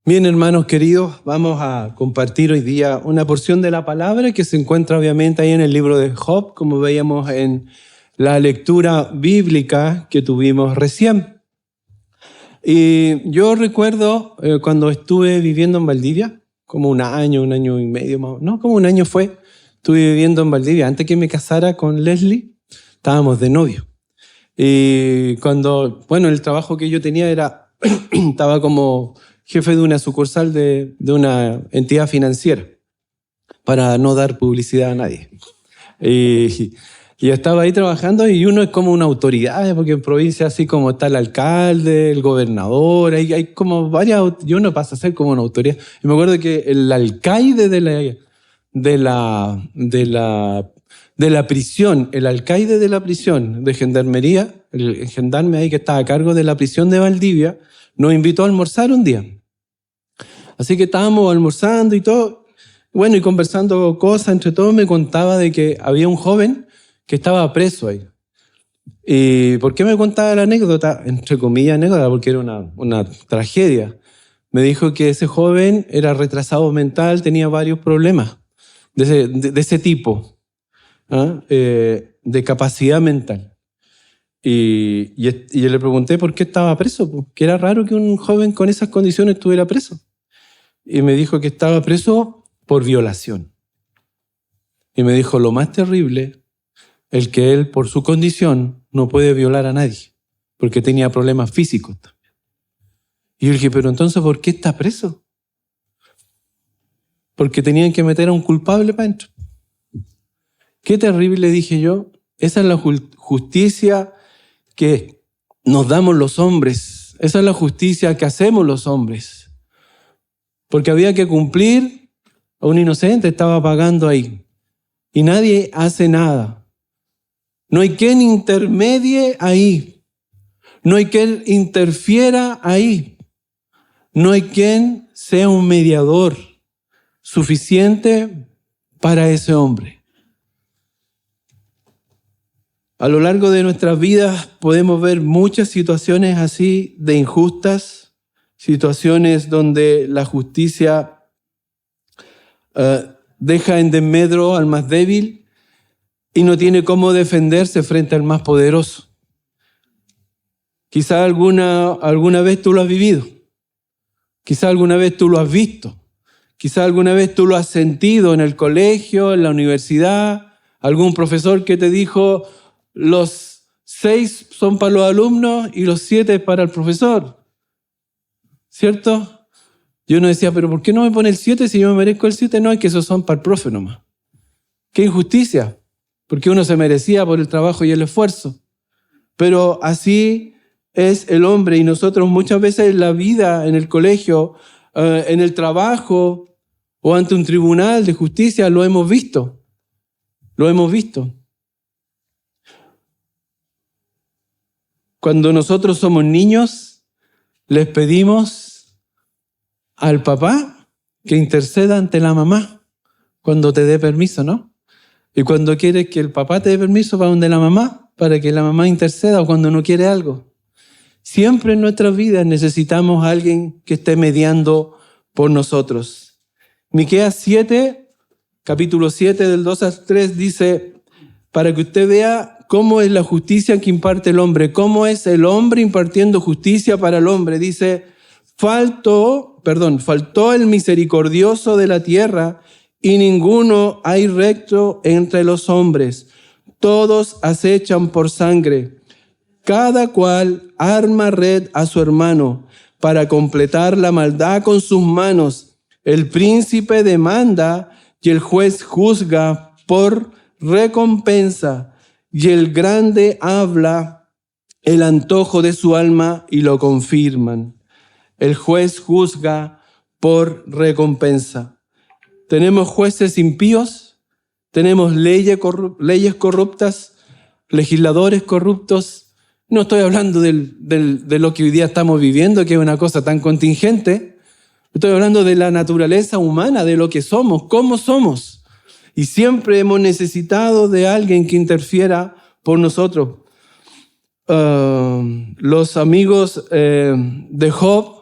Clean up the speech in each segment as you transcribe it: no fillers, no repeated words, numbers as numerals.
Bien, hermanos queridos, vamos a compartir hoy día una porción de la palabra que se encuentra obviamente ahí en el libro de Job, como veíamos en la lectura bíblica que tuvimos recién. Y yo recuerdo cuando estuve viviendo en Valdivia, como un año y medio más, no, como un año fue, estuve viviendo en Valdivia. Antes que me casara con Leslie, estábamos de novio. Y cuando, el trabajo que yo tenía estaba como jefe de una sucursal de una entidad financiera, para no dar publicidad a nadie. Y estaba ahí trabajando y uno es como una autoridad, porque en provincia así como está el alcalde, el gobernador, hay como varias, y uno pasa a ser como una autoridad. Y me acuerdo que el alcaide de la prisión, el alcaide de la prisión de gendarmería, el gendarme ahí que estaba a cargo de la prisión de Valdivia, nos invitó a almorzar un día. Así que estábamos almorzando y todo, y conversando cosas, entre todos me contaba de que había un joven que estaba preso ahí. ¿Y por qué me contaba la anécdota? Entre comillas anécdota, porque era una tragedia. Me dijo que ese joven era retrasado mental, tenía varios problemas de ese tipo, de capacidad mental. Y yo le pregunté por qué estaba preso, que era raro que un joven con esas condiciones estuviera preso. Y me dijo que estaba preso por violación. Y me dijo, lo más terrible, el que él, por su condición, no puede violar a nadie, porque tenía problemas físicos también. Y yo le dije, pero entonces, ¿por qué está preso? Porque tenían que meter a un culpable para adentro. Qué terrible, dije yo. Esa es la justicia que nos damos los hombres. Esa es la justicia que hacemos los hombres. Porque había que cumplir, a un inocente estaba pagando ahí. Y nadie hace nada. No hay quien intermedie ahí. No hay quien interfiera ahí. No hay quien sea un mediador suficiente para ese hombre. A lo largo de nuestras vidas podemos ver muchas situaciones así de injustas, situaciones donde la justicia deja en desmedro al más débil y no tiene cómo defenderse frente al más poderoso. Quizá alguna vez tú lo has vivido. Quizá alguna vez tú lo has visto. Quizá alguna vez tú lo has sentido en el colegio, en la universidad. Algún profesor que te dijo, los 6 son para los alumnos y los 7 para el profesor. ¿Cierto? Yo uno decía, pero ¿por qué no me pone el 7 si yo me merezco el 7? No, es que esos son para el profe nomás. ¡Qué injusticia! Porque uno se merecía por el trabajo y el esfuerzo. Pero así es el hombre y nosotros muchas veces en la vida, en el colegio, en el trabajo o ante un tribunal de justicia lo hemos visto. Lo hemos visto. Cuando nosotros somos niños, les pedimos al papá que interceda ante la mamá cuando te dé permiso, ¿no? Y cuando quieres que el papá te dé permiso, va donde la mamá para que la mamá interceda o cuando no quiere algo. Siempre en nuestras vidas necesitamos a alguien que esté mediando por nosotros. Miqueas 7, capítulo 7, del 2 al 3, dice, para que usted vea cómo es la justicia que imparte el hombre, cómo es el hombre impartiendo justicia para el hombre. Dice, faltó el misericordioso de la tierra y ninguno hay recto entre los hombres. Todos acechan por sangre. Cada cual arma red a su hermano para completar la maldad con sus manos. El príncipe demanda y el juez juzga por recompensa. Y el grande habla el antojo de su alma y lo confirman. El juez juzga por recompensa. Tenemos jueces impíos, tenemos leyes corruptas, legisladores corruptos. No estoy hablando de lo que hoy día estamos viviendo, que es una cosa tan contingente. Estoy hablando de la naturaleza humana, de lo que somos, cómo somos. Y siempre hemos necesitado de alguien que interfiera por nosotros. Los amigos de Job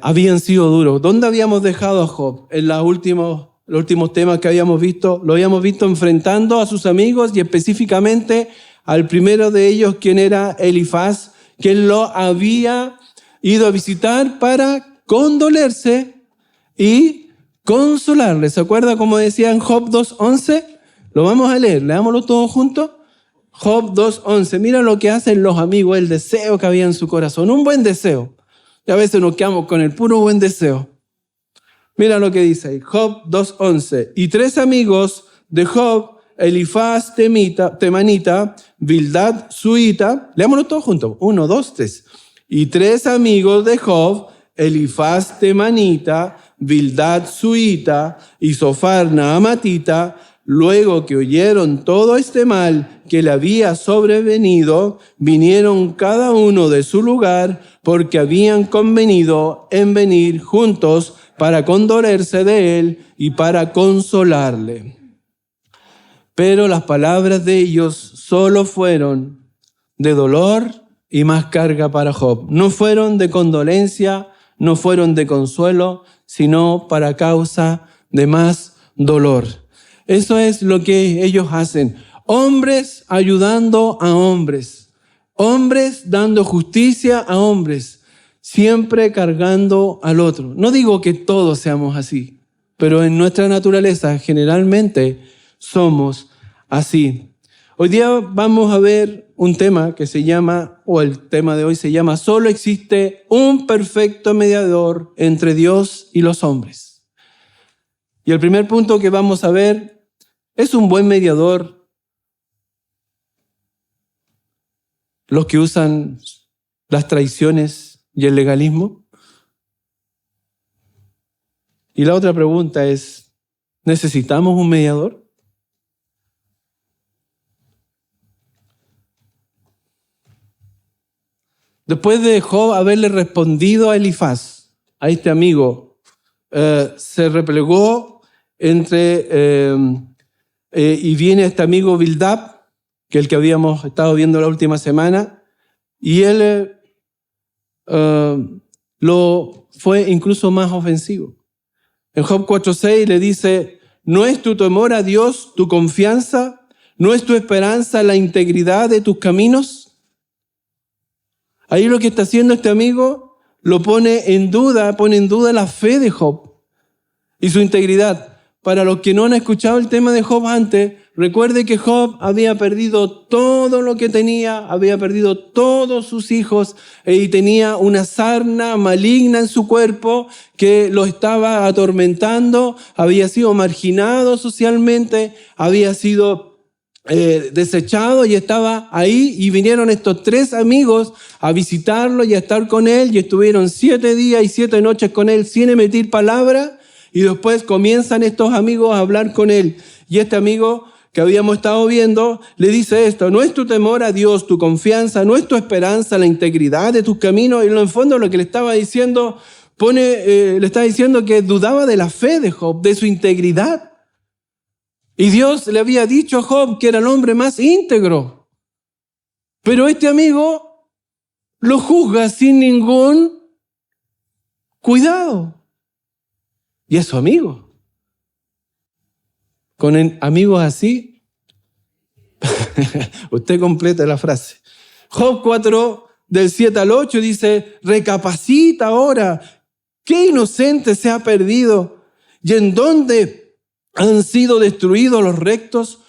habían sido duros. ¿Dónde habíamos dejado a Job? En los últimos temas que habíamos visto, lo habíamos visto enfrentando a sus amigos y específicamente al primero de ellos, quien era Elifaz, que lo había ido a visitar para condolerse y consolarle. ¿Se acuerda cómo decía en Job 2:11? Lo vamos a leer, leámoslo todos juntos. Job 2:11, mira lo que hacen los amigos, el deseo que había en su corazón, un buen deseo. Y a veces nos quedamos con el puro buen deseo. Mira lo que dice ahí, Job 2:11. Y 3 amigos de Job, Elifaz temanita, Bildad suita, leámoslo todos juntos, 1, 2, 3. Y 3 amigos de Job, Elifaz temanita, Bildad suita y Sofar naamatita, luego que oyeron todo este mal que le había sobrevenido, vinieron cada uno de su lugar porque habían convenido en venir juntos para condolerse de él y para consolarle. Pero las palabras de ellos solo fueron de dolor y más carga para Job. No fueron de condolencia, no fueron de consuelo, sino para causa de más dolor. Eso es lo que ellos hacen. Hombres ayudando a hombres. Hombres dando justicia a hombres. Siempre cargando al otro. No digo que todos seamos así, pero en nuestra naturaleza generalmente somos así. Hoy día vamos a ver un tema que se llama, o el tema de hoy se llama, solo existe un perfecto mediador entre Dios y los hombres. Y el primer punto que vamos a ver, ¿es un buen mediador los que usan las traiciones y el legalismo? Y la otra pregunta es, ¿necesitamos un mediador? Después de Job haberle respondido a Elifaz, a este amigo, se replegó y viene este amigo Bildad, que es el que habíamos estado viendo la última semana, y él lo fue incluso más ofensivo. En Job 4:6 le dice, ¿no es tu temor a Dios tu confianza? ¿No es tu esperanza la integridad de tus caminos? Ahí lo que está haciendo este amigo lo pone en duda la fe de Job y su integridad. Para los que no han escuchado el tema de Job antes, recuerde que Job había perdido todo lo que tenía, había perdido todos sus hijos y tenía una sarna maligna en su cuerpo que lo estaba atormentando, había sido marginado socialmente, había sido desechado y estaba ahí, y vinieron estos 3 amigos a visitarlo y a estar con él, y estuvieron 7 días y 7 noches con él sin emitir palabra, y después comienzan estos amigos a hablar con él, y este amigo que habíamos estado viendo le dice esto: ¿no es tu temor a Dios tu confianza? ¿No es tu esperanza la integridad de tus caminos? Y en el fondo lo que le estaba diciendo, le está diciendo que dudaba de la fe de Job, de su integridad. Y Dios le había dicho a Job que era el hombre más íntegro. Pero este amigo lo juzga sin ningún cuidado. Y es su amigo. Con amigos así, usted completa la frase. Job 4, del 7 al 8 dice, recapacita ahora, ¿qué inocente se ha perdido? ¿Y en dónde han sido destruidos los rectos?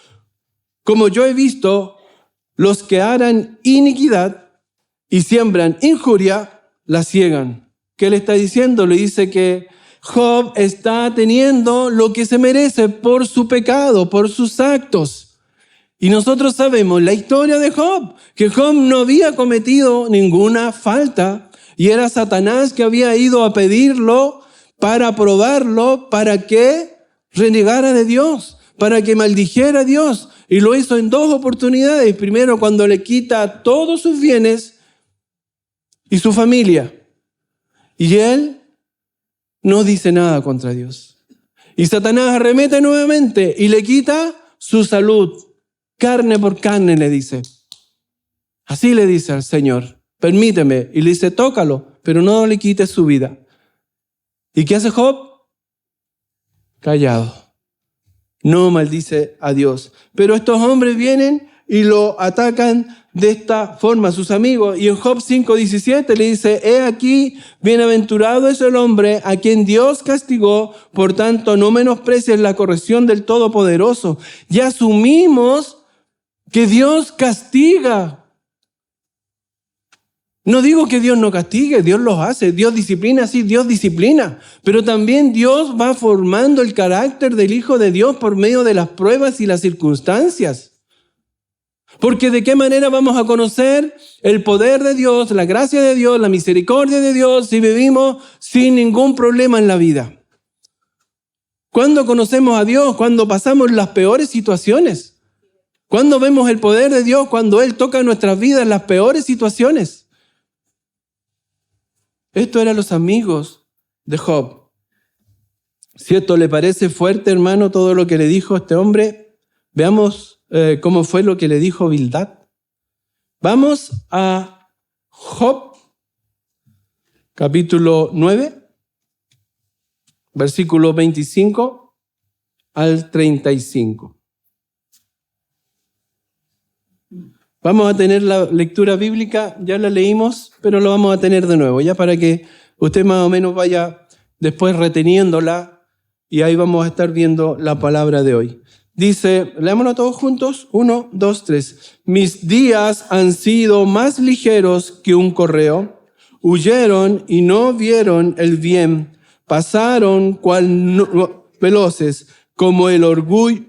Como yo he visto, los que harán iniquidad y siembran injuria, la ciegan. ¿Qué le está diciendo? Le dice que Job está teniendo lo que se merece por su pecado, por sus actos. Y nosotros sabemos la historia de Job, que Job no había cometido ninguna falta y era Satanás que había ido a pedirlo para probarlo, para que renegara de Dios, para que maldijera a Dios. Y lo hizo en 2 oportunidades. Primero, cuando le quita todos sus bienes y su familia. Y él no dice nada contra Dios. Y Satanás arremete nuevamente y le quita su salud. Carne por carne, le dice. Así le dice al Señor, permíteme. Y le dice, tócalo. pero no le quites su vida. ¿Y qué hace Job? Callado. No maldice a Dios. Pero estos hombres vienen y lo atacan de esta forma, sus amigos. Y en Job 5:17 le dice, he aquí, bienaventurado es el hombre a quien Dios castigó, por tanto no menosprecies la corrección del Todopoderoso. Y asumimos que Dios castiga. No digo que Dios no castigue, Dios los hace, Dios disciplina, sí, Dios disciplina, pero también Dios va formando el carácter del Hijo de Dios por medio de las pruebas y las circunstancias. Porque ¿de qué manera vamos a conocer el poder de Dios, la gracia de Dios, la misericordia de Dios si vivimos sin ningún problema en la vida? ¿Cuándo conocemos a Dios? Cuando pasamos las peores situaciones. ¿Cuándo vemos el poder de Dios? Cuando Él toca nuestras vidas en las peores situaciones. Estos eran los amigos de Job. Si esto le parece fuerte, hermano, todo lo que le dijo este hombre, veamos cómo fue lo que le dijo Bildad. Vamos a Job, capítulo 9, versículo 25 al 35. Vamos a tener la lectura bíblica, ya la leímos, pero lo vamos a tener de nuevo, ya para que usted más o menos vaya después reteniéndola y ahí vamos a estar viendo la palabra de hoy. Dice, leámoslo todos juntos, 1, 2, 3. Mis días han sido más ligeros que un correo, huyeron y no vieron el bien, pasaron cual veloces como el orgullo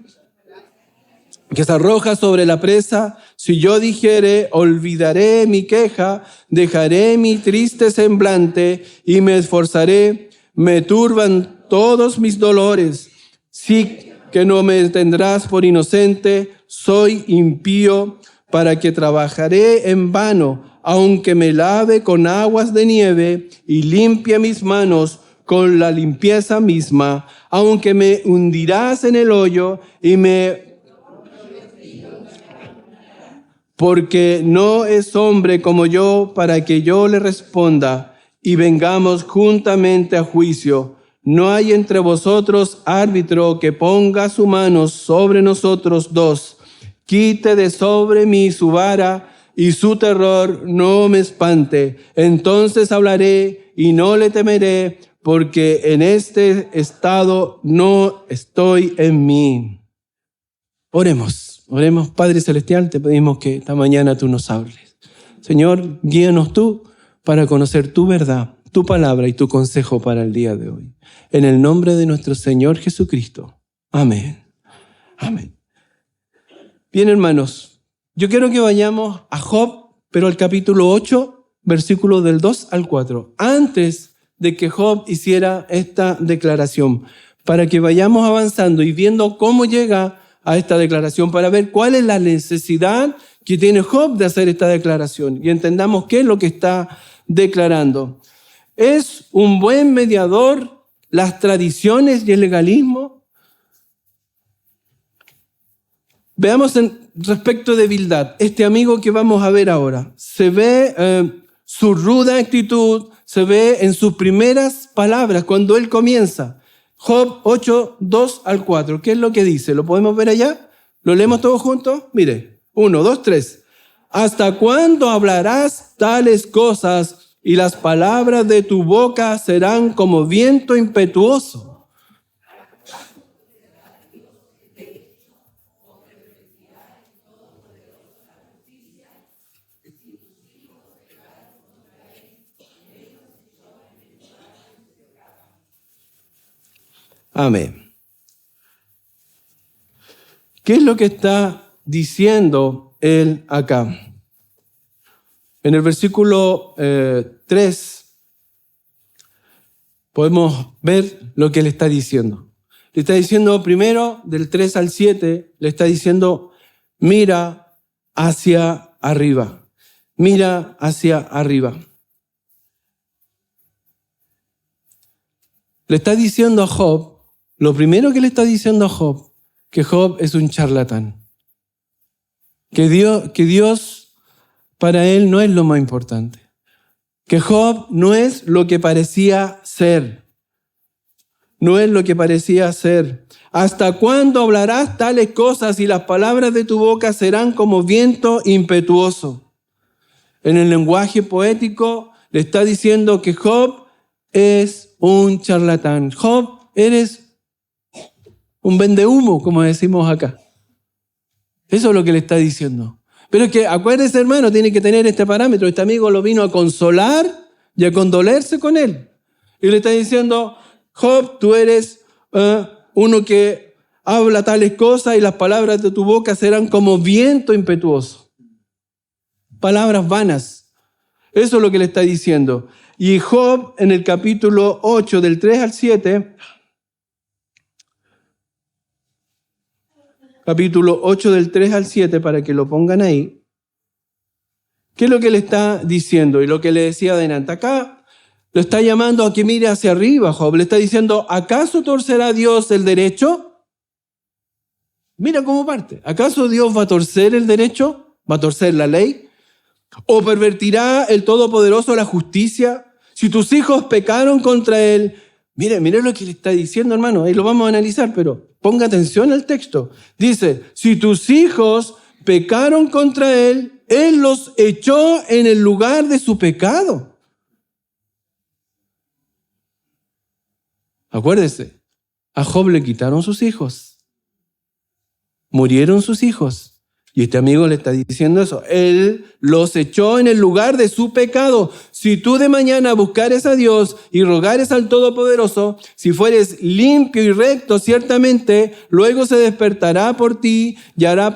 que se arroja sobre la presa. Si yo dijere, olvidaré mi queja, dejaré mi triste semblante y me esforzaré, me turban todos mis dolores. Sí que no me tendrás por inocente, soy impío, para que trabajaré en vano, aunque me lave con aguas de nieve y limpie mis manos con la limpieza misma, aunque me hundirás en el hoyo y porque no es hombre como yo para que yo le responda y vengamos juntamente a juicio. No hay entre vosotros árbitro que ponga su mano sobre nosotros dos. Quite de sobre mí su vara y su terror no me espante. Entonces hablaré y no le temeré, porque en este estado no estoy en mí. Oremos. Oremos, Padre Celestial, te pedimos que esta mañana tú nos hables. Señor, guíanos tú para conocer tu verdad, tu palabra y tu consejo para el día de hoy. En el nombre de nuestro Señor Jesucristo. Amén. Amén. Bien, hermanos, yo quiero que vayamos a Job, pero al capítulo 8, versículos del 2 al 4, antes de que Job hiciera esta declaración, para que vayamos avanzando y viendo cómo llega a esta declaración, para ver cuál es la necesidad que tiene Job de hacer esta declaración y entendamos qué es lo que está declarando. ¿Es un buen mediador las tradiciones y el legalismo? Veamos respecto de Bildad, este amigo que vamos a ver ahora. Se ve su ruda actitud, se ve en sus primeras palabras cuando él comienza. Job 8, 2 al 4. ¿Qué es lo que dice? ¿Lo podemos ver allá? ¿Lo leemos todos juntos? Mire, 1, 2, 3. ¿Hasta cuándo hablarás tales cosas y las palabras de tu boca serán como viento impetuoso? Amén. ¿Qué es lo que está diciendo él acá? En el versículo 3 podemos ver lo que le está diciendo. Le está diciendo primero, del 3 al 7, le está diciendo, mira hacia arriba. Mira hacia arriba. Le está diciendo a Job, lo primero que le está diciendo a Job, que Job es un charlatán. Que Dios para él no es lo más importante. que Job no es lo que parecía ser. No es lo que parecía ser. ¿Hasta cuándo hablarás tales cosas y las palabras de tu boca serán como viento impetuoso? En el lenguaje poético le está diciendo que Job es un charlatán. Job, eres un vendehumo, como decimos acá. Eso es lo que le está diciendo. Pero es que, acuérdese, hermano, tiene que tener este parámetro. Este amigo lo vino a consolar y a condolerse con él. Y le está diciendo, Job, tú eres uno que habla tales cosas y las palabras de tu boca serán como viento impetuoso. Palabras vanas. Eso es lo que le está diciendo. Y Job, en el capítulo 8, del 3 al 7, capítulo 8 del 3 al 7, para que lo pongan ahí, ¿qué es lo que le está diciendo? Y lo que le decía adelante. Acá lo está llamando a que mire hacia arriba, Job. Le está diciendo, ¿acaso torcerá Dios el derecho? Mira cómo parte. ¿Acaso Dios va a torcer el derecho? ¿Va a torcer la ley? ¿O pervertirá el Todopoderoso la justicia? Si tus hijos pecaron contra él. Mire lo que le está diciendo, hermano. Ahí lo vamos a analizar, pero ponga atención al texto. Dice, si tus hijos pecaron contra él, él los echó en el lugar de su pecado. Acuérdese, a Job le quitaron sus hijos. Murieron sus hijos. Y este amigo le está diciendo eso. Él los echó en el lugar de su pecado. Si tú de mañana buscares a Dios y rogares al Todopoderoso, si fueres limpio y recto, ciertamente, luego se despertará por ti y hará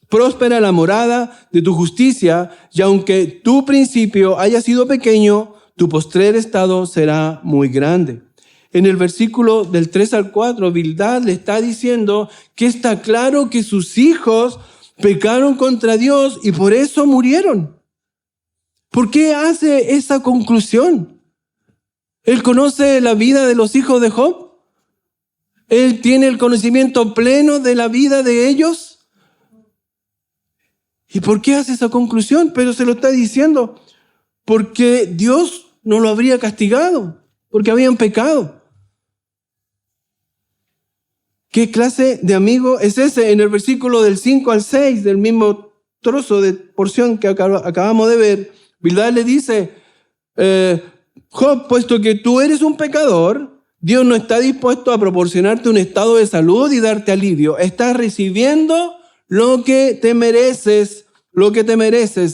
próspera la morada de tu justicia. Y aunque tu principio haya sido pequeño, tu postrer estado será muy grande. En el versículo del 3 al 4, Bildad le está diciendo que está claro que sus hijos pecaron contra Dios y por eso murieron. ¿Por qué hace esa conclusión? ¿Él conoce la vida de los hijos de Job? ¿Él tiene el conocimiento pleno de la vida de ellos? ¿Y por qué hace esa conclusión? Pero se lo está diciendo porque Dios no lo habría castigado, porque habían pecado. ¿Qué clase de amigo es ese? En el versículo del 5 al 6 del mismo trozo de porción que acabamos de ver, Bildad le dice, Job, puesto que tú eres un pecador, Dios no está dispuesto a proporcionarte un estado de salud y darte alivio. Estás recibiendo lo que te mereces,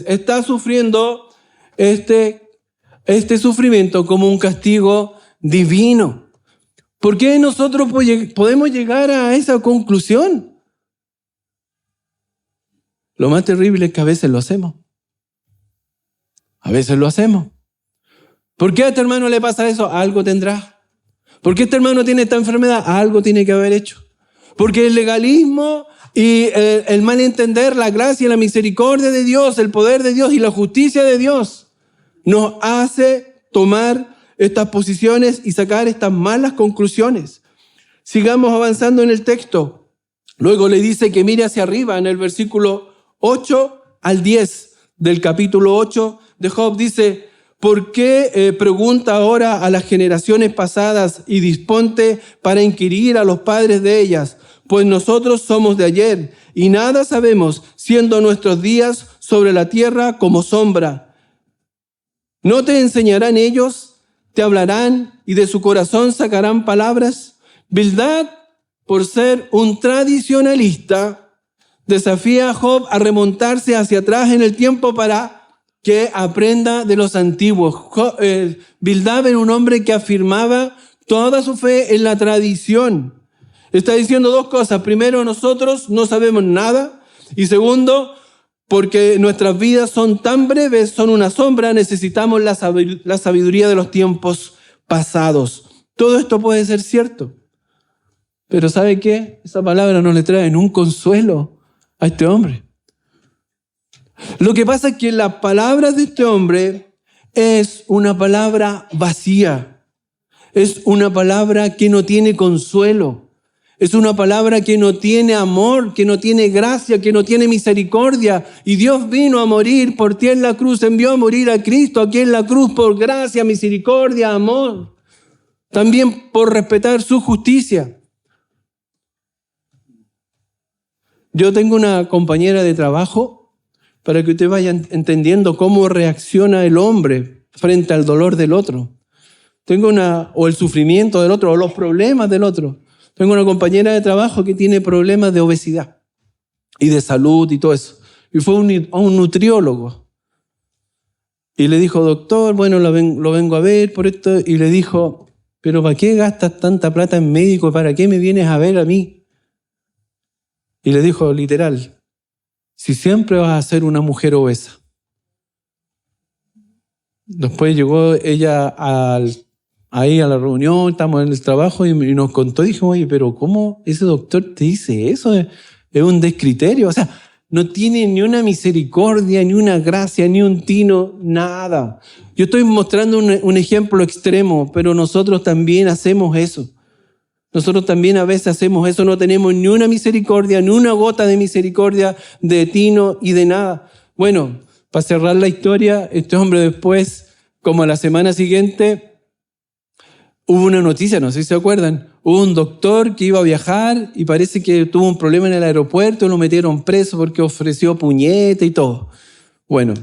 Estás sufriendo este sufrimiento como un castigo divino. ¿Por qué nosotros podemos llegar a esa conclusión? Lo más terrible es que a veces lo hacemos. ¿Por qué a este hermano le pasa eso? Algo tendrá. ¿Por qué este hermano tiene esta enfermedad? Algo tiene que haber hecho. Porque el legalismo y el mal entender la gracia y la misericordia de Dios, el poder de Dios y la justicia de Dios nos hace tomar estas posiciones y sacar estas malas conclusiones. Sigamos avanzando en el texto. Luego le dice que mire hacia arriba en el versículo 8 al 10 del capítulo 8 de Job. Dice, ¿por qué pregunta ahora a las generaciones pasadas y disponte para inquirir a los padres de ellas? Pues nosotros somos de ayer y nada sabemos, siendo nuestros días sobre la tierra como sombra. ¿No te enseñarán ellos? ¿Te hablarán y de su corazón sacarán palabras? Bildad, por ser un tradicionalista, desafía a Job a remontarse hacia atrás en el tiempo para que aprenda de los antiguos. Bildad era un hombre que afirmaba toda su fe en la tradición. Está diciendo dos cosas. Primero, nosotros no sabemos nada. Y segundo, porque nuestras vidas son tan breves, son una sombra, necesitamos la sabiduría de los tiempos pasados. Todo esto puede ser cierto. Pero ¿sabe qué? Esa palabra no le trae ningún consuelo a este hombre. Lo que pasa es que la palabra de este hombre es una palabra vacía. Es una palabra que no tiene consuelo. Es una palabra que no tiene amor, que no tiene gracia, que no tiene misericordia. Y Dios vino a morir por ti en la cruz, envió a morir a Cristo aquí en la cruz por gracia, misericordia, amor. También por respetar su justicia. Yo tengo una compañera de trabajo para que usted vaya entendiendo cómo reacciona el hombre frente al dolor del otro. O el sufrimiento del otro, o los problemas del otro. Tengo una compañera de trabajo que tiene problemas de obesidad y de salud y todo eso. Y fue a un nutriólogo. Y le dijo, doctor, bueno, lo vengo a ver por esto. Y le dijo, pero ¿para qué gastas tanta plata en médico? ¿Para qué me vienes a ver a mí? Y le dijo literal, si siempre vas a ser una mujer obesa. Después llegó ella ahí a la reunión, estamos en el trabajo y nos contó, dijo, oye, pero ¿cómo ese doctor te dice eso? Es un descriterio, o sea, no tiene ni una misericordia, ni una gracia, ni un tino, nada. Yo estoy mostrando un ejemplo extremo, pero nosotros también hacemos eso. Nosotros también a veces hacemos eso, no tenemos ni una misericordia, ni una gota de misericordia, de tino y de nada. Bueno, para cerrar la historia, este hombre después, como a la semana siguiente, hubo una noticia, no sé si se acuerdan, hubo un doctor que iba a viajar y parece que tuvo un problema en el aeropuerto, lo metieron preso porque ofreció puñete y todo. Bueno,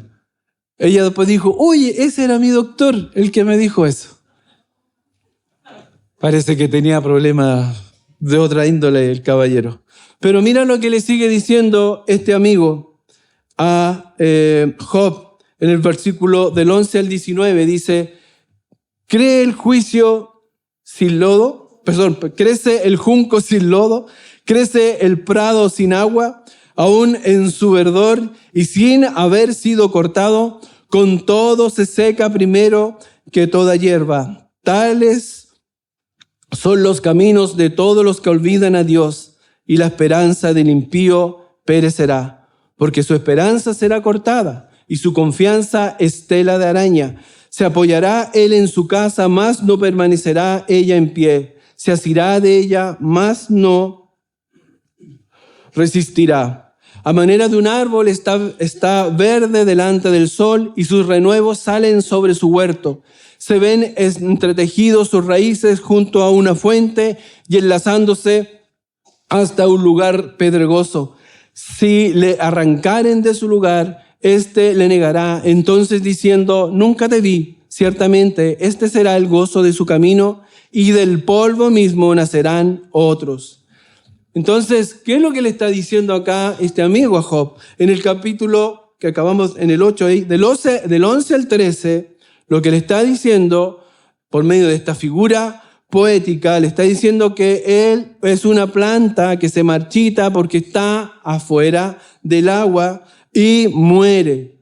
ella después dijo, oye, ese era mi doctor, el que me dijo eso. Parece que tenía problemas de otra índole el caballero. Pero mira lo que le sigue diciendo este amigo a Job en el versículo del 11 al 19. Dice, crece el junco sin lodo, crece el prado sin agua, aún en su verdor y sin haber sido cortado, con todo se seca primero que toda hierba. Tales son los caminos de todos los que olvidan a Dios, y la esperanza del impío perecerá, porque su esperanza será cortada y su confianza es tela de araña. Se apoyará él en su casa, mas no permanecerá ella en pie. Se asirá de ella, mas no resistirá. A manera de un árbol está verde delante del sol, y sus renuevos salen sobre su huerto. Se ven entretejidos sus raíces junto a una fuente y enlazándose hasta un lugar pedregoso. Si le arrancaren de su lugar, éste le negará, entonces diciendo, nunca te vi. Ciertamente, este será el gozo de su camino, y del polvo mismo nacerán otros. Entonces, ¿qué es lo que le está diciendo acá este amigo a Job? En el capítulo que acabamos, en el 8, del 11 al 13, lo que le está diciendo, por medio de esta figura poética, le está diciendo que él es una planta que se marchita porque está afuera del agua y muere.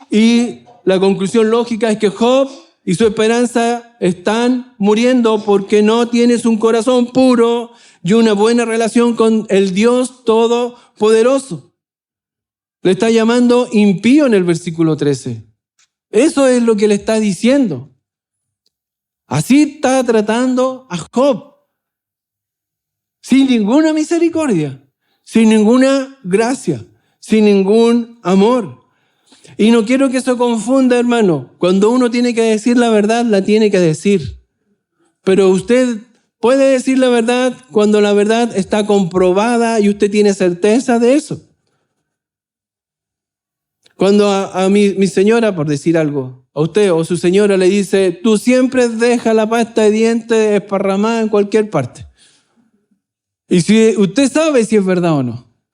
Y la conclusión lógica es que Job y su esperanza están muriendo porque no tienes un corazón puro y una buena relación con el Dios Todopoderoso. Le está llamando impío en el versículo 13. Eso es lo que le está diciendo. Así está tratando a Job. Sin ninguna misericordia, sin ninguna gracia, sin ningún amor. Y no quiero que eso confunda, hermano. Cuando uno tiene que decir la verdad, la tiene que decir. Pero usted puede decir la verdad cuando la verdad está comprobada y usted tiene certeza de eso. Cuando a mi señora, por decir algo, a usted o su señora le dice, tú siempre dejas la pasta de dientes esparramada en cualquier parte. Y si usted sabe si es verdad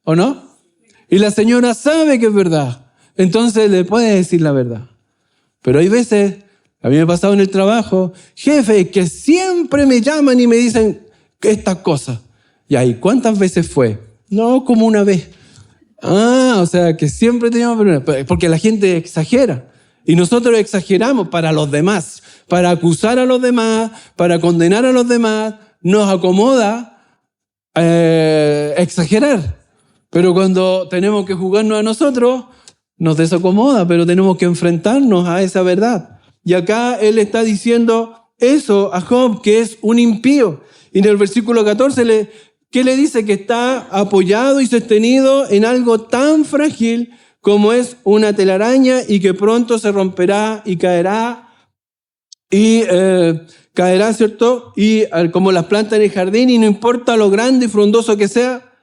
o no, y la señora sabe que es verdad, entonces le puede decir la verdad. Pero hay veces, a mí me ha pasado en el trabajo, jefes que siempre me llaman y me dicen estas cosas. Y ahí, ¿cuántas veces fue? No, como una vez. O sea, que siempre te llaman, porque la gente exagera. Y nosotros exageramos para los demás, para acusar a los demás, para condenar a los demás. Nos acomoda exagerar. Pero cuando tenemos que jugarnos a nosotros, nos desacomoda, pero tenemos que enfrentarnos a esa verdad. Y acá él está diciendo eso a Job, que es un impío. Y en el versículo 14, ¿qué le dice? Que está apoyado y sostenido en algo tan frágil como es una telaraña y que pronto se romperá y caerá, ¿cierto? Y como las plantas en el jardín, y no importa lo grande y frondoso que sea,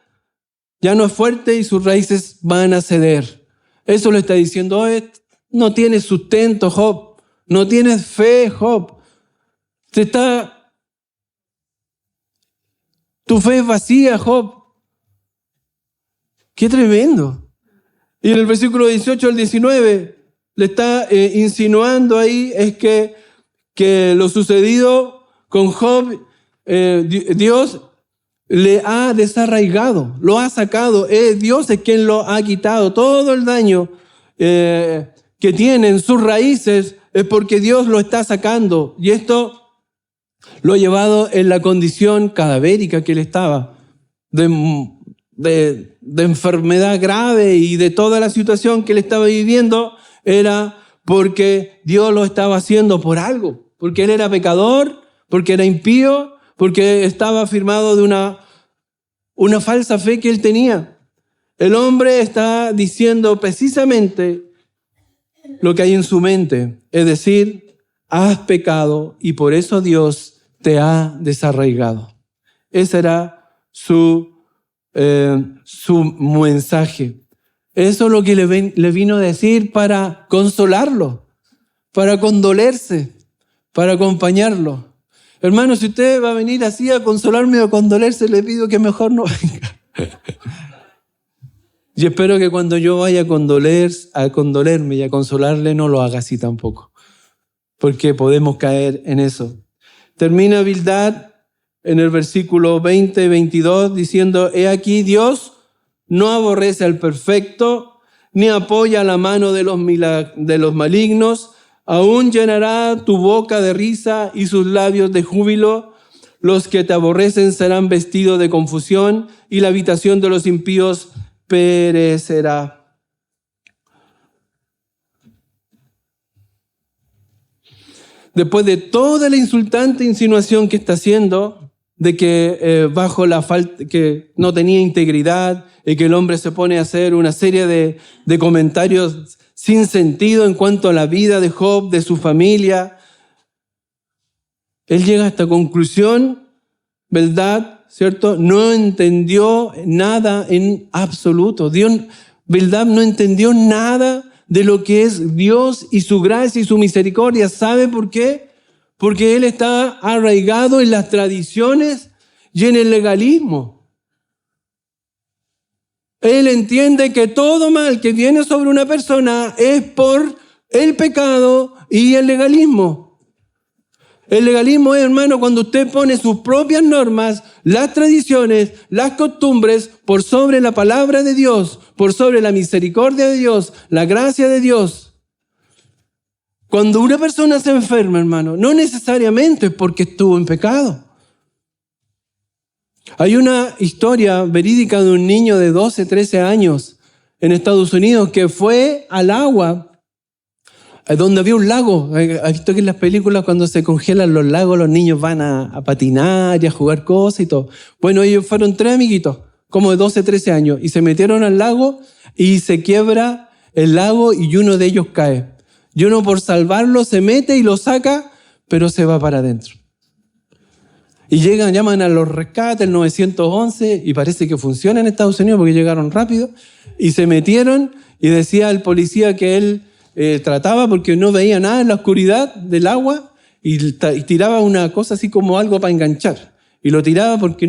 ya no es fuerte y sus raíces van a ceder. Eso le está diciendo, no tienes sustento, Job. No tienes fe, Job. Tu fe es vacía, Job. Qué tremendo. Y en el versículo 18 al 19 le está insinuando ahí es que lo sucedido con Job, Dios le ha desarraigado, lo ha sacado. Dios es quien lo ha quitado. Todo el daño que tiene en sus raíces es porque Dios lo está sacando. Y esto lo ha llevado en la condición cadavérica que él estaba, de enfermedad grave, y de toda la situación que él estaba viviendo era porque Dios lo estaba haciendo por algo, porque él era pecador, porque era impío, porque estaba afirmado de una falsa fe que él tenía. El hombre está diciendo precisamente lo que hay en su mente, es decir, has pecado y por eso Dios te ha desarraigado. Ese era su mensaje. Eso es lo que le vino a decir para consolarlo, para condolerse, para acompañarlo. Hermano, si usted va a venir así a consolarme o a condolerse, le pido que mejor no venga. Y espero que cuando yo vaya a condolerme y a consolarle, no lo haga así tampoco, porque podemos caer en eso. Termina Bildad en el versículo 20 y 22 diciendo, he aquí Dios no aborrece al perfecto, ni apoya la mano de los malignos, aún llenará tu boca de risa y sus labios de júbilo. Los que te aborrecen serán vestidos de confusión y la habitación de los impíos perecerá. Después de toda la insultante insinuación que está haciendo, de que bajo la falta, que no tenía integridad, y que el hombre se pone a hacer una serie de comentarios sin sentido en cuanto a la vida de Job, de su familia, él llega a esta conclusión, ¿verdad? ¿Cierto? No entendió nada en absoluto. Bildad no entendió nada de lo que es Dios y su gracia y su misericordia. ¿Sabe por qué? Porque él está arraigado en las tradiciones y en el legalismo. Él entiende que todo mal que viene sobre una persona es por el pecado y el legalismo. El legalismo es, hermano, cuando usted pone sus propias normas, las tradiciones, las costumbres, por sobre la palabra de Dios, por sobre la misericordia de Dios, la gracia de Dios. Cuando una persona se enferma, hermano, no necesariamente es porque estuvo en pecado. Hay una historia verídica de un niño de 12, 13 años en Estados Unidos que fue al agua donde había un lago. ¿Has visto que en las películas cuando se congelan los lagos los niños van a patinar y a jugar cosas y todo? Bueno, ellos fueron 3 amiguitos, como de 12, 13 años, y se metieron al lago y se quiebra el lago y uno de ellos cae. Y uno por salvarlo se mete y lo saca, pero se va para adentro. Y llaman a los rescates, el 911, y parece que funciona en Estados Unidos porque llegaron rápido, y se metieron y decía el policía que él trataba porque no veía nada en la oscuridad del agua y tiraba una cosa así como algo para enganchar. Y lo tiraba porque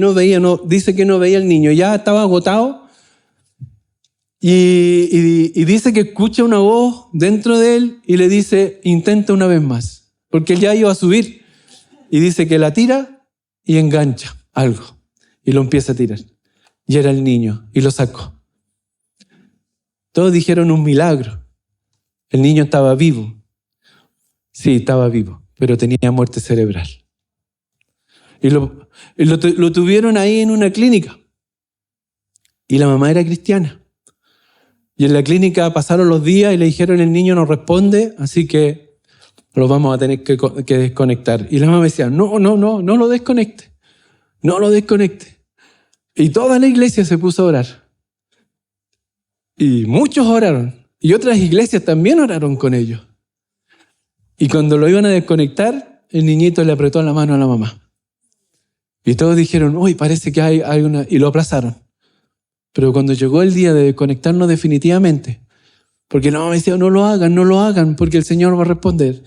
dice que no veía el niño, ya estaba agotado. Y dice que escucha una voz dentro de él y le dice, intenta una vez más, porque él ya iba a subir. Y dice que la tira y engancha algo y lo empieza a tirar. Y era el niño y lo sacó. Todos dijeron un milagro. El niño estaba vivo. Sí, estaba vivo, pero tenía muerte cerebral. Y lo tuvieron ahí en una clínica. Y la mamá era cristiana. Y en la clínica pasaron los días y le dijeron, el niño no responde, así que lo vamos a tener que desconectar. Y la mamá decía, no lo desconecte. no lo desconecte. Y toda la iglesia se puso a orar. Y muchos oraron. Y otras iglesias también oraron con ellos. Y cuando lo iban a desconectar, el niñito le apretó la mano a la mamá. Y todos dijeron, uy, parece que hay una... Y lo aplazaron. Pero cuando llegó el día de desconectarnos definitivamente, porque la mamá decía, no lo hagan, porque el Señor va a responder.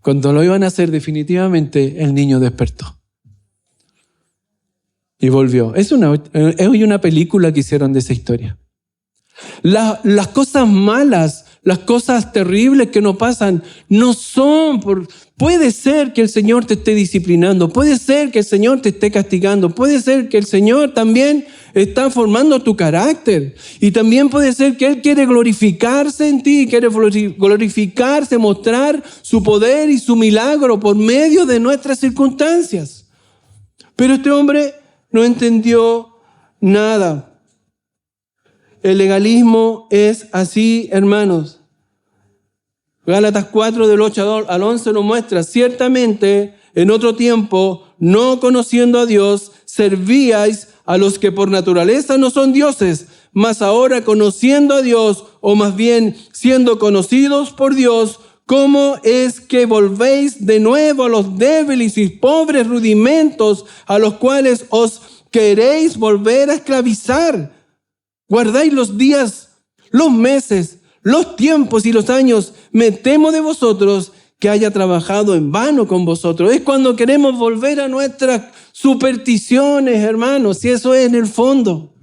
Cuando lo iban a hacer definitivamente, el niño despertó. Y volvió. Es una película que hicieron de esa historia. Las cosas malas, las cosas terribles que nos pasan, no son por... Puede ser que el Señor te esté disciplinando, puede ser que el Señor te esté castigando, puede ser que el Señor también está formando tu carácter. Y también puede ser que Él quiere glorificarse en ti, quiere glorificarse, mostrar su poder y su milagro por medio de nuestras circunstancias. Pero este hombre no entendió nada. El legalismo es así, hermanos. Gálatas 4, del 8 al 11 nos muestra, ciertamente en otro tiempo, no conociendo a Dios, servíais a los que por naturaleza no son dioses, mas ahora conociendo a Dios, o más bien siendo conocidos por Dios, ¿cómo es que volvéis de nuevo a los débiles y pobres rudimentos a los cuales os queréis volver a esclavizar? Guardáis los días, los meses, los tiempos y los años. Me temo de vosotros que haya trabajado en vano con vosotros. Es cuando queremos volver a nuestras supersticiones, hermanos, si eso es en el fondo.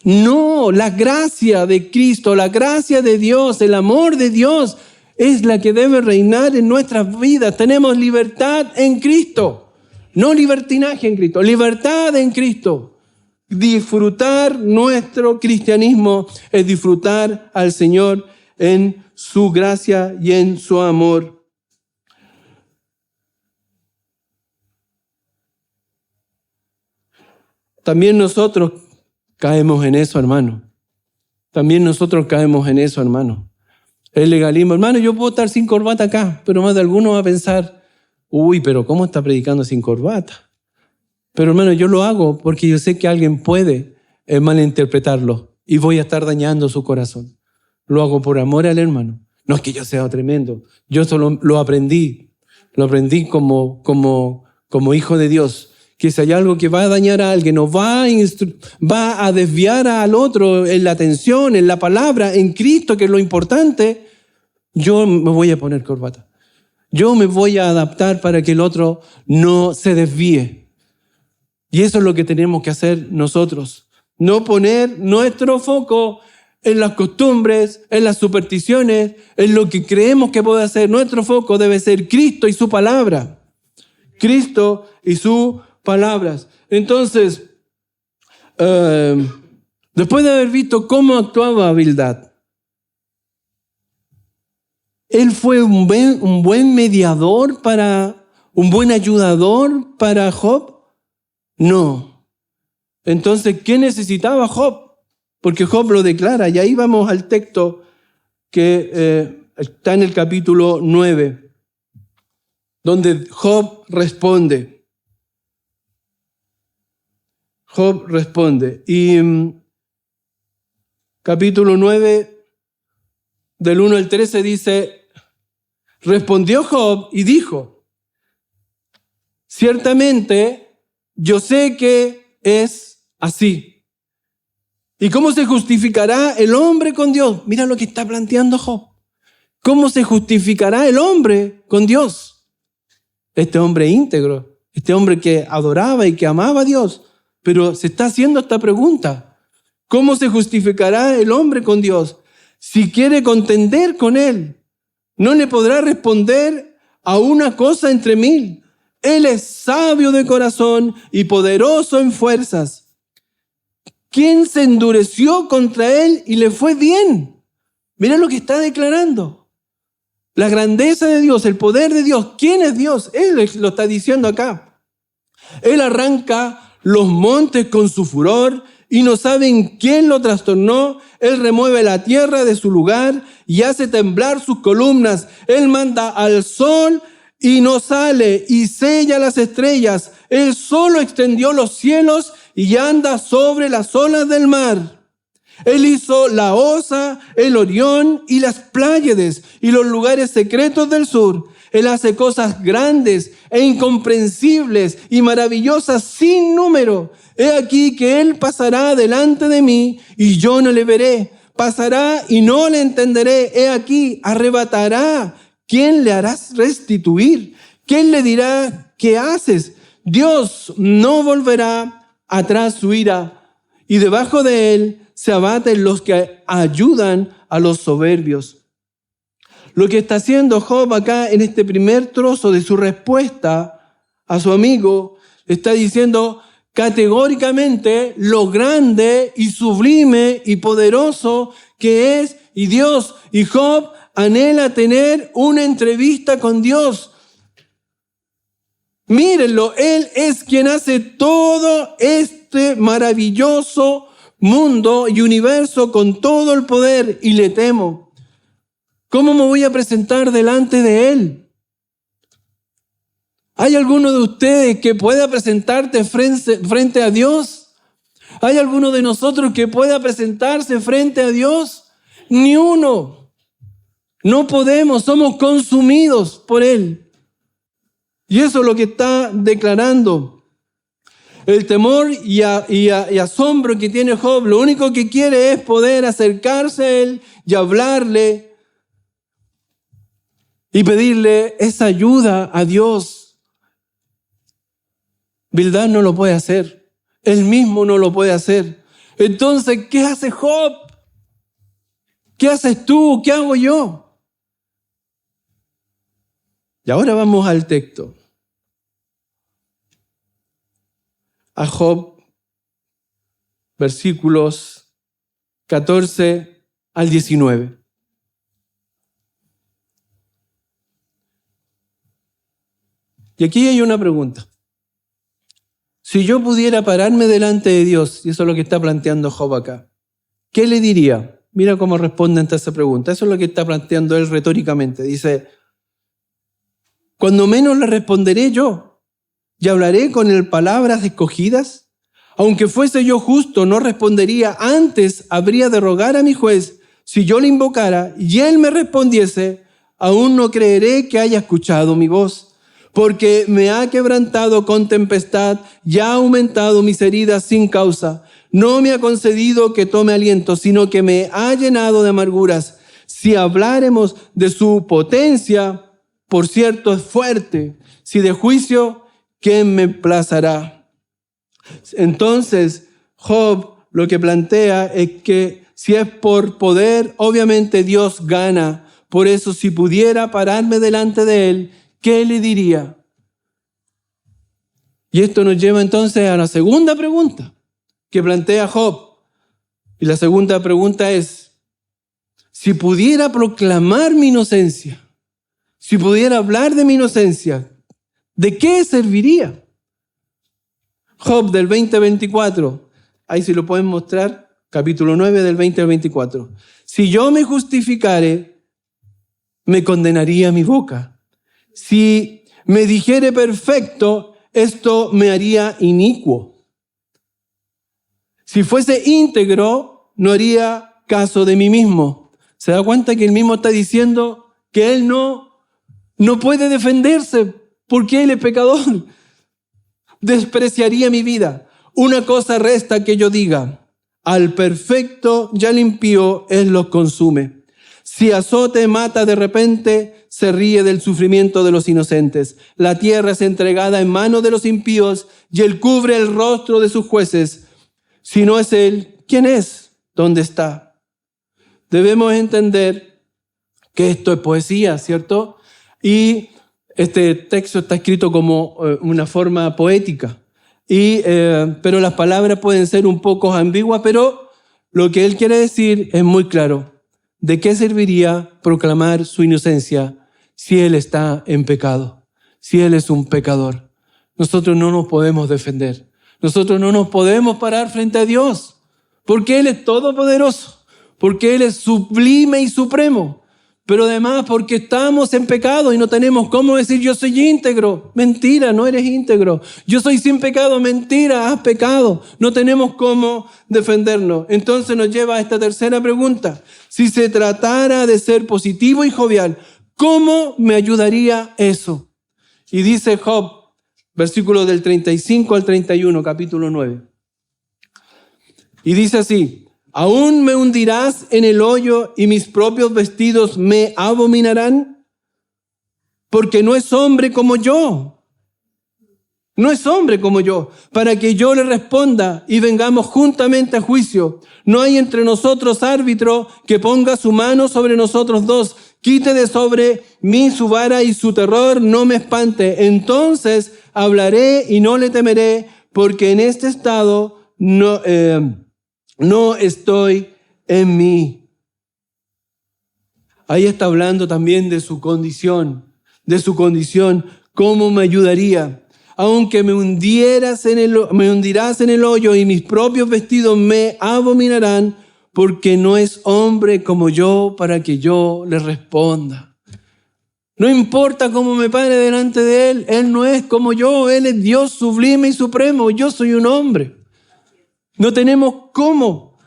No, la gracia de Cristo, la gracia de Dios, el amor de Dios es la que debe reinar en nuestras vidas. Tenemos libertad en Cristo, no libertinaje en Cristo, libertad en Cristo. Disfrutar nuestro cristianismo es disfrutar al Señor en su gracia y en su amor. También nosotros caemos en eso, hermano. También nosotros caemos en eso, hermano. El legalismo. Hermano, yo puedo estar sin corbata acá, pero más de alguno va a pensar, uy, pero ¿cómo está predicando sin corbata? Pero hermano, yo lo hago porque yo sé que alguien puede malinterpretarlo y voy a estar dañando su corazón. Lo hago por amor al hermano. No es que yo sea tremendo. Yo solo lo aprendí como hijo de Dios. Que si hay algo que va a dañar a alguien o va a desviar al otro en la atención, en la palabra, en Cristo, que es lo importante, yo me voy a poner corbata. Yo me voy a adaptar para que el otro no se desvíe. Y eso es lo que tenemos que hacer nosotros. No poner nuestro foco en las costumbres, en las supersticiones, en lo que creemos que puede hacer. Nuestro foco debe ser Cristo y su palabra. Cristo y sus palabras. Entonces, después de haber visto cómo actuaba Bildad, él fue un buen mediador un buen ayudador para Job. No. Entonces, ¿qué necesitaba Job? Porque Job lo declara. Y ahí vamos al texto que está en el capítulo 9, donde Job responde. Job responde. Y capítulo 9, del 1 al 13 dice, respondió Job y dijo, ciertamente yo sé que es así. ¿Y cómo se justificará el hombre con Dios? Mira lo que está planteando Job. ¿Cómo se justificará el hombre con Dios? Este hombre íntegro, este hombre que adoraba y que amaba a Dios, pero se está haciendo esta pregunta. ¿Cómo se justificará el hombre con Dios? Si quiere contender con Él, no le podrá responder a una cosa entre mil. Él es sabio de corazón y poderoso en fuerzas. ¿Quién se endureció contra él y le fue bien? Mira lo que está declarando. La grandeza de Dios, el poder de Dios. ¿Quién es Dios? Él lo está diciendo acá. Él arranca los montes con su furor y no saben quién lo trastornó. Él remueve la tierra de su lugar y hace temblar sus columnas. Él manda al sol y no sale, y sella las estrellas. Él solo extendió los cielos y anda sobre las olas del mar. Él hizo la Osa, el Orión y las Pléyades y los lugares secretos del sur. Él hace cosas grandes e incomprensibles y maravillosas sin número. He aquí que Él pasará delante de mí y yo no le veré. Pasará y no le entenderé. He aquí, arrebatará. ¿Quién le hará restituir? ¿Quién le dirá qué haces? Dios no volverá atrás su ira, y debajo de Él se abaten los que ayudan a los soberbios. Lo que está haciendo Job acá en este primer trozo de su respuesta a su amigo, está diciendo categóricamente lo grande y sublime y poderoso que es, y Dios, y Job anhela tener una entrevista con Dios. Mírenlo, Él es quien hace todo este maravilloso mundo y universo con todo el poder, y le temo. ¿Cómo me voy a presentar delante de Él? ¿Hay alguno de ustedes que pueda presentarte frente a Dios? ¿Hay alguno de nosotros que pueda presentarse frente a Dios? Ni uno. No podemos, somos consumidos por Él. Y eso es lo que está declarando. El temor y asombro que tiene Job, lo único que quiere es poder acercarse a Él y hablarle y pedirle esa ayuda a Dios. Bildad no lo puede hacer. Él mismo no lo puede hacer. Entonces, ¿qué hace Job? ¿Qué haces tú? ¿Qué hago yo? Y ahora vamos al texto. A Job, versículos 14 al 19. Y aquí hay una pregunta. Si yo pudiera pararme delante de Dios, y eso es lo que está planteando Job acá, ¿qué le diría? Mira cómo responde ante esa pregunta. Eso es lo que está planteando él retóricamente. Dice, cuando menos le responderé yo, y hablaré con él palabras escogidas. Aunque fuese yo justo, no respondería. Antes habría de rogar a mi juez. Si yo le invocara y él me respondiese, aún no creeré que haya escuchado mi voz. Porque me ha quebrantado con tempestad y ha aumentado mis heridas sin causa. No me ha concedido que tome aliento, sino que me ha llenado de amarguras. Si habláremos de su potencia, por cierto es fuerte. Si de juicio, ¿quién me plazará? Entonces, Job lo que plantea es que si es por poder, obviamente Dios gana. Por eso, si pudiera pararme delante de Él, ¿qué le diría? Y esto nos lleva entonces a la segunda pregunta que plantea Job. Y la segunda pregunta es, si pudiera proclamar mi inocencia, si pudiera hablar de mi inocencia, ¿de qué serviría? Job del 20-24, ahí sí lo pueden mostrar, capítulo 9 del 20 al 24. Si yo me justificare, me condenaría mi boca. Si me dijere perfecto, esto me haría inicuo. Si fuese íntegro, no haría caso de mí mismo. ¿Se da cuenta que él mismo está diciendo que él no puede defenderse porque él es pecador? Despreciaría mi vida. Una cosa resta que yo diga, al perfecto y al impío él los consume. Si azote mata de repente, se ríe del sufrimiento de los inocentes. La tierra es entregada en manos de los impíos y él cubre el rostro de sus jueces. Si no es él, ¿quién es? ¿Dónde está? Debemos entender que esto es poesía, ¿cierto? Y este texto está escrito como una forma poética. Pero las palabras pueden ser un poco ambiguas, pero lo que él quiere decir es muy claro. ¿De qué serviría proclamar su inocencia si él está en pecado? Si él es un pecador. Nosotros no nos podemos defender. Nosotros no nos podemos parar frente a Dios. Porque Él es todopoderoso. Porque Él es sublime y supremo. pero además porque estamos en pecado y no tenemos cómo decir yo soy íntegro. Mentira, no eres íntegro. Yo soy sin pecado. Mentira, has pecado. No tenemos cómo defendernos. Entonces nos lleva a esta tercera pregunta. Si se tratara de ser positivo y jovial, ¿cómo me ayudaría eso? Y dice Job, versículos del 35 al 31, capítulo 9. Y dice así: ¿aún me hundirás en el hoyo y mis propios vestidos me abominarán? Porque no es hombre como yo. No es hombre como yo, para que yo le responda y vengamos juntamente a juicio. No hay entre nosotros árbitro que ponga su mano sobre nosotros dos. Quite de sobre mí su vara y su terror no me espante. Entonces hablaré y no le temeré, porque en este estado no estoy en mí. Ahí está hablando también de su condición, ¿cómo me ayudaría? Aunque me hundirás en el hoyo y mis propios vestidos me abominarán, porque no es hombre como yo para que yo le responda. No importa cómo me pare delante de Él, Él no es como yo, Él es Dios sublime y supremo, yo soy un hombre. No tenemos cómo.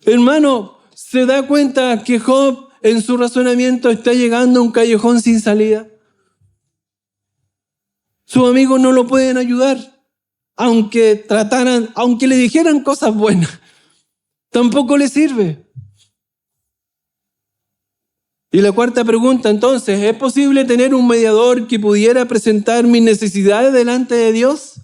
Hermano, ¿se da cuenta que Job en su razonamiento está llegando a un callejón sin salida? Sus amigos no lo pueden ayudar, aunque le dijeran cosas buenas. Tampoco le sirve. Y la cuarta pregunta entonces, ¿es posible tener un mediador que pudiera presentar mis necesidades delante de Dios?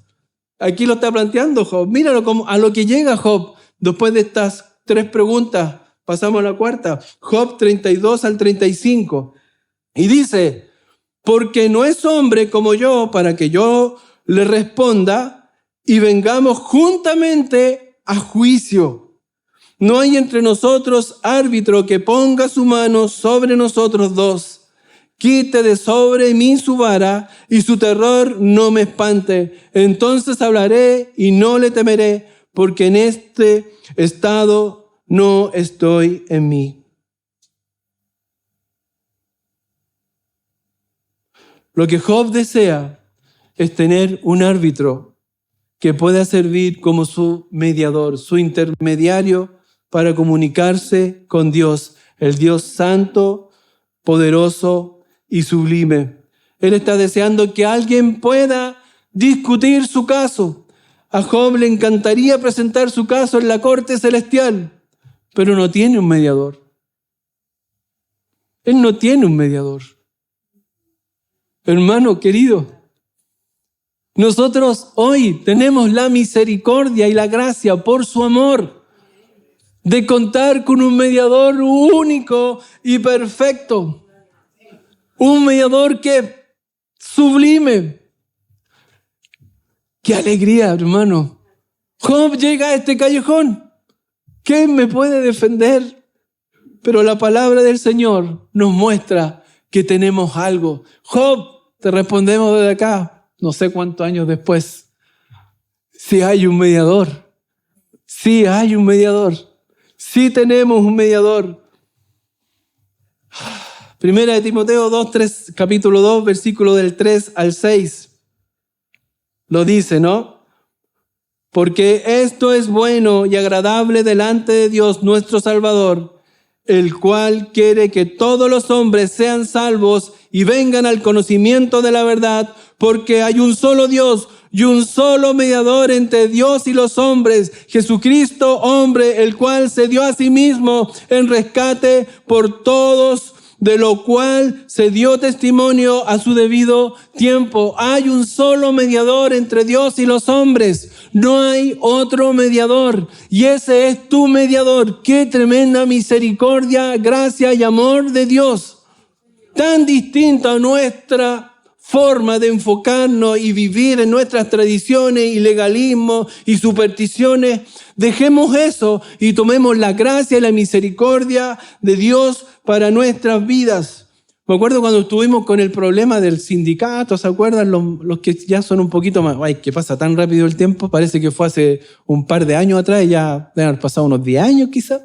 Aquí lo está planteando Job. Míralo a lo que llega Job después de estas tres preguntas. Pasamos a la cuarta. Job 32 al 35. Y dice: porque no es hombre como yo para que yo le responda y vengamos juntamente a juicio. No hay entre nosotros árbitro que ponga su mano sobre nosotros dos. Quite de sobre mí su vara y su terror no me espante. Entonces hablaré y no le temeré, porque en este estado no estoy en mí. Lo que Job desea es tener un árbitro que pueda servir como su mediador, su intermediario para comunicarse con Dios, el Dios santo, poderoso y sublime. Él está deseando que alguien pueda discutir su caso. A Job le encantaría presentar su caso en la corte celestial, pero no tiene un mediador. Él no tiene un mediador. Hermano querido, nosotros hoy tenemos la misericordia y la gracia por su amor de contar con un mediador único y perfecto. Un mediador que es sublime. ¡Qué alegría, hermano! Job llega a este callejón. ¿Quién me puede defender? Pero la palabra del Señor nos muestra que tenemos algo. Job, te respondemos desde acá, no sé cuántos años después. Sí hay un mediador. Sí hay un mediador. Sí tenemos un mediador. Primera de Timoteo 2, capítulo 2, versículo del 3 al 6. Lo dice, ¿no? Porque esto es bueno y agradable delante de Dios nuestro Salvador, el cual quiere que todos los hombres sean salvos y vengan al conocimiento de la verdad, porque hay un solo Dios y un solo mediador entre Dios y los hombres, Jesucristo, hombre, el cual se dio a sí mismo en rescate por todos, de lo cual se dio testimonio a su debido tiempo. Hay un solo mediador entre Dios y los hombres. No hay otro mediador. Y ese es tu mediador. Qué tremenda misericordia, gracia y amor de Dios. Tan distinta a nuestra forma de enfocarnos y vivir en nuestras tradiciones y legalismo y supersticiones. Dejemos eso y tomemos la gracia y la misericordia de Dios para nuestras vidas. Me acuerdo cuando estuvimos con el problema del sindicato, ¿se acuerdan? Los que ya son un poquito más... Ay, que pasa tan rápido el tiempo, parece que fue hace un par de años atrás, ya deben haber pasado unos 10 años quizás.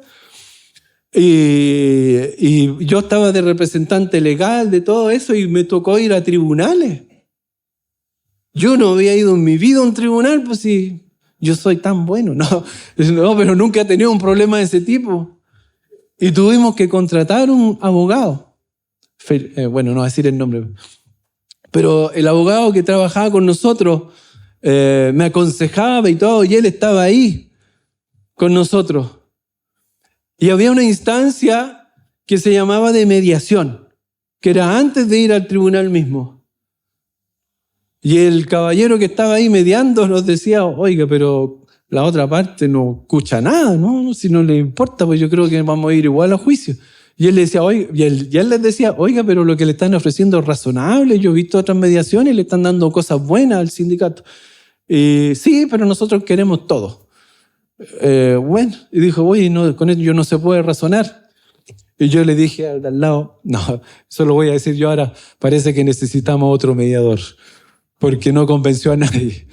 Y yo estaba de representante legal de todo eso y me tocó ir a tribunales. Yo no había ido en mi vida a un tribunal, pues si yo soy tan bueno. No, pero nunca he tenido un problema de ese tipo. Y tuvimos que contratar un abogado. Bueno, no voy a decir el nombre. Pero el abogado que trabajaba con nosotros me aconsejaba y todo, y él estaba ahí con nosotros. Y había una instancia que se llamaba de mediación, que era antes de ir al tribunal mismo. Y el caballero que estaba ahí mediando nos decía, oiga, pero la otra parte no escucha nada, ¿no? Si no le importa, pues yo creo que vamos a ir igual a juicio. Y él le decía, oiga, y él les decía, oiga, pero lo que le están ofreciendo es razonable, yo he visto otras mediaciones y le están dando cosas buenas al sindicato. Sí, pero nosotros queremos todo. Bueno, y dijo, oye, no, con ello no se puede razonar. Y yo le dije al lado, no, eso lo voy a decir yo ahora, parece que necesitamos otro mediador, porque no convenció a nadie.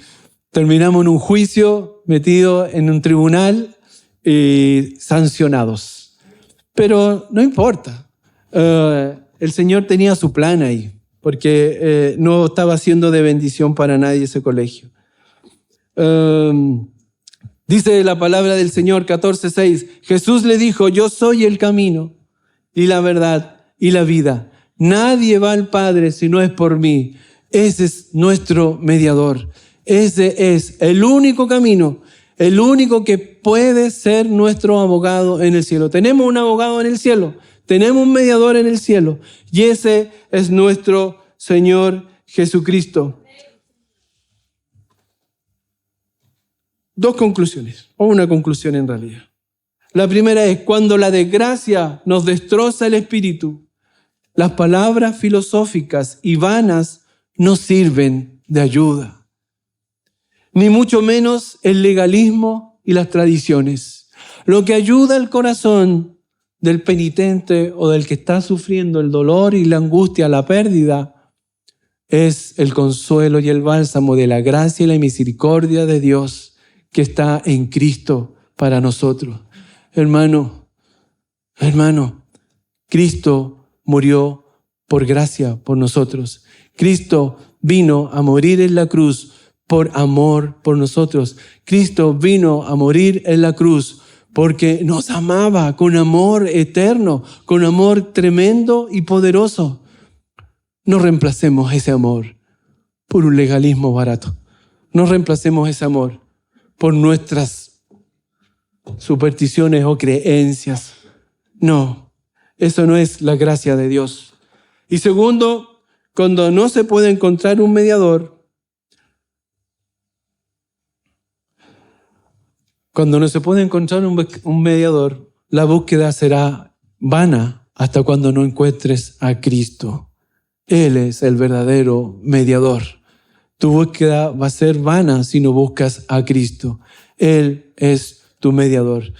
Terminamos en un juicio, metido en un tribunal y sancionados. Pero no importa, el Señor tenía su plan ahí, porque no estaba siendo de bendición para nadie ese colegio. Dice la palabra del Señor 14:6, Jesús le dijo, yo soy el camino y la verdad y la vida. Nadie va al Padre si no es por mí. Ese es nuestro mediador. Ese es el único camino, el único que puede ser nuestro abogado en el cielo. Tenemos un abogado en el cielo, tenemos un mediador en el cielo y ese es nuestro Señor Jesucristo. Dos conclusiones, o una conclusión en realidad. La primera es, cuando la desgracia nos destroza el espíritu, las palabras filosóficas y vanas no sirven de ayuda, ni mucho menos el legalismo y las tradiciones. Lo que ayuda al corazón del penitente o del que está sufriendo el dolor y la angustia, la pérdida, es el consuelo y el bálsamo de la gracia y la misericordia de Dios que está en Cristo para nosotros. Hermano, Cristo murió por gracia por nosotros. Cristo vino a morir en la cruz por amor por nosotros. Cristo vino a morir en la cruz porque nos amaba con amor eterno, con amor tremendo y poderoso. No reemplacemos ese amor por un legalismo barato. No reemplacemos ese amor por nuestras supersticiones o creencias. No, eso no es la gracia de Dios. Y segundo, cuando no se puede encontrar un mediador, la búsqueda será vana hasta cuando no encuentres a Cristo. Él es el verdadero mediador. Tu búsqueda va a ser vana si no buscas a Cristo. Él es tu mediador.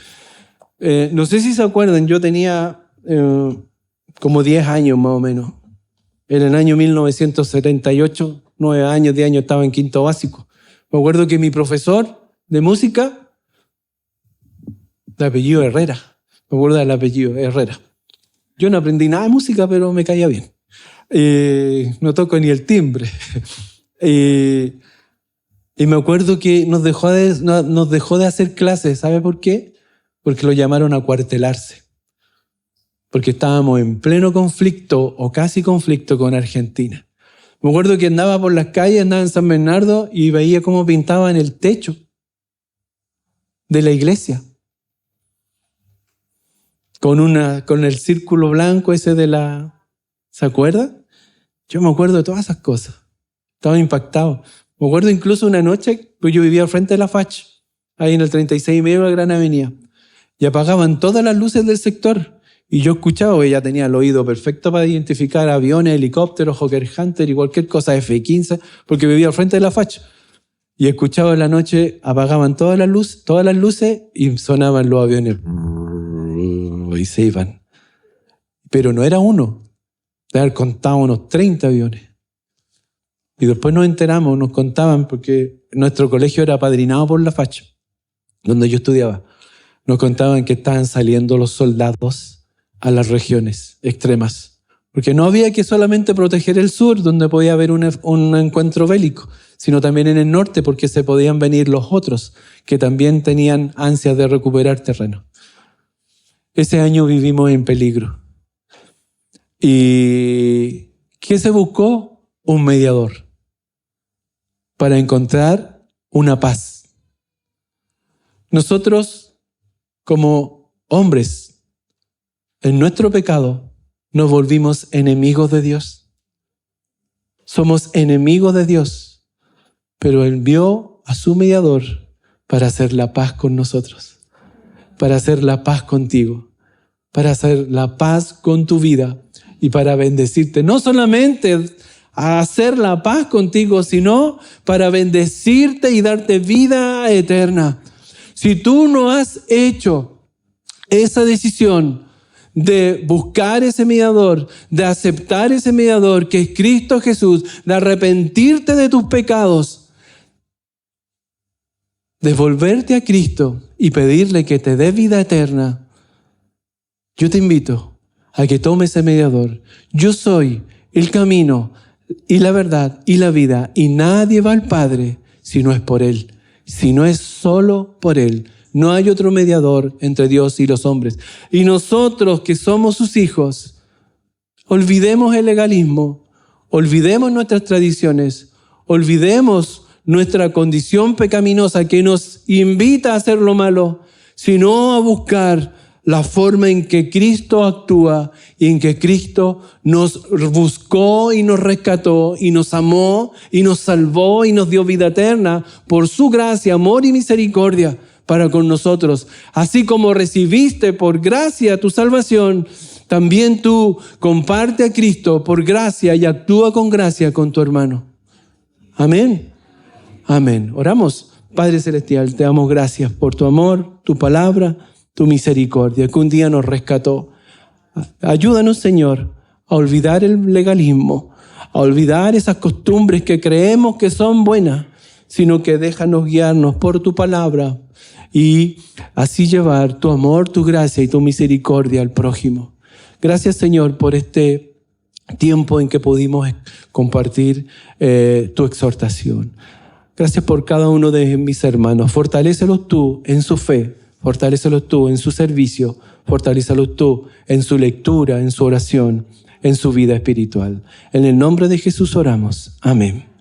No sé si se acuerdan, yo tenía como 10 años más o menos. En el año 1978, 9 años, 10 años, estaba en quinto básico. Me acuerdo que mi profesor de música, de apellido Herrera, me acuerdo del apellido Herrera. Yo no aprendí nada de música, pero me caía bien. No toco ni el timbre. Y me acuerdo que nos dejó de hacer clases. ¿Sabe por qué? Porque lo llamaron a cuartelarse. Porque estábamos en pleno conflicto o casi conflicto con Argentina. Me acuerdo que andaba por las calles, andaba en San Bernardo y veía cómo pintaban el techo de la iglesia. Con el círculo blanco ese de la... ¿Se acuerda? Yo me acuerdo de todas esas cosas. Estaba impactado. Me acuerdo incluso una noche, pues yo vivía al frente de la FACH, ahí en el 36 de la Gran Avenida, y apagaban todas las luces del sector. Y yo escuchaba, ella tenía el oído perfecto para identificar aviones, helicópteros, Hawker Hunter y cualquier cosa F-15, porque vivía al frente de la FACH. Y escuchaba en la noche, apagaban todas las luces y sonaban los aviones. Y se iban. Pero no era uno. De haber contado unos 30 aviones. Y después nos contaban, porque nuestro colegio era apadrinado por la FACH, donde yo estudiaba. nos contaban que estaban saliendo los soldados a las regiones extremas, porque no había que solamente proteger el sur, donde podía haber un encuentro bélico, sino también en el norte, porque se podían venir los otros, que también tenían ansias de recuperar terreno. Ese año vivimos en peligro. ¿Y qué se buscó? Un mediador para encontrar una paz. Nosotros, como hombres, en nuestro pecado, nos volvimos enemigos de Dios. Somos enemigos de Dios, pero Él envió a su mediador para hacer la paz con nosotros, para hacer la paz contigo, para hacer la paz con tu vida y para bendecirte. No solamente a hacer la paz contigo, sino para bendecirte y darte vida eterna. Si tú no has hecho esa decisión de buscar ese mediador, de aceptar ese mediador que es Cristo Jesús, de arrepentirte de tus pecados, de volverte a Cristo y pedirle que te dé vida eterna, yo te invito a que tomes ese mediador. Yo soy el camino y la verdad y la vida, y nadie va al Padre si no es por Él, si no es solo por Él. No hay otro mediador entre Dios y los hombres. Y nosotros que somos sus hijos, olvidemos el legalismo, olvidemos nuestras tradiciones, olvidemos nuestra condición pecaminosa que nos invita a hacer lo malo, sino a buscar la forma en que Cristo actúa y en que Cristo nos buscó y nos rescató y nos amó y nos salvó y nos dio vida eterna por su gracia, amor y misericordia para con nosotros. Así como recibiste por gracia tu salvación, también tú comparte a Cristo por gracia y actúa con gracia con tu hermano. Amén. Amén. Oramos. Padre Celestial, te damos gracias por tu amor, tu palabra, tu misericordia, que un día nos rescató. Ayúdanos, Señor, a olvidar el legalismo, a olvidar esas costumbres que creemos que son buenas, sino que déjanos guiarnos por tu palabra y así llevar tu amor, tu gracia y tu misericordia al prójimo. Gracias, Señor, por este tiempo en que pudimos compartir tu exhortación. Gracias por cada uno de mis hermanos. Fortalécelos tú en su fe, fortalécelos tú en su servicio, fortalécelos tú en su lectura, en su oración, en su vida espiritual. En el nombre de Jesús oramos. Amén.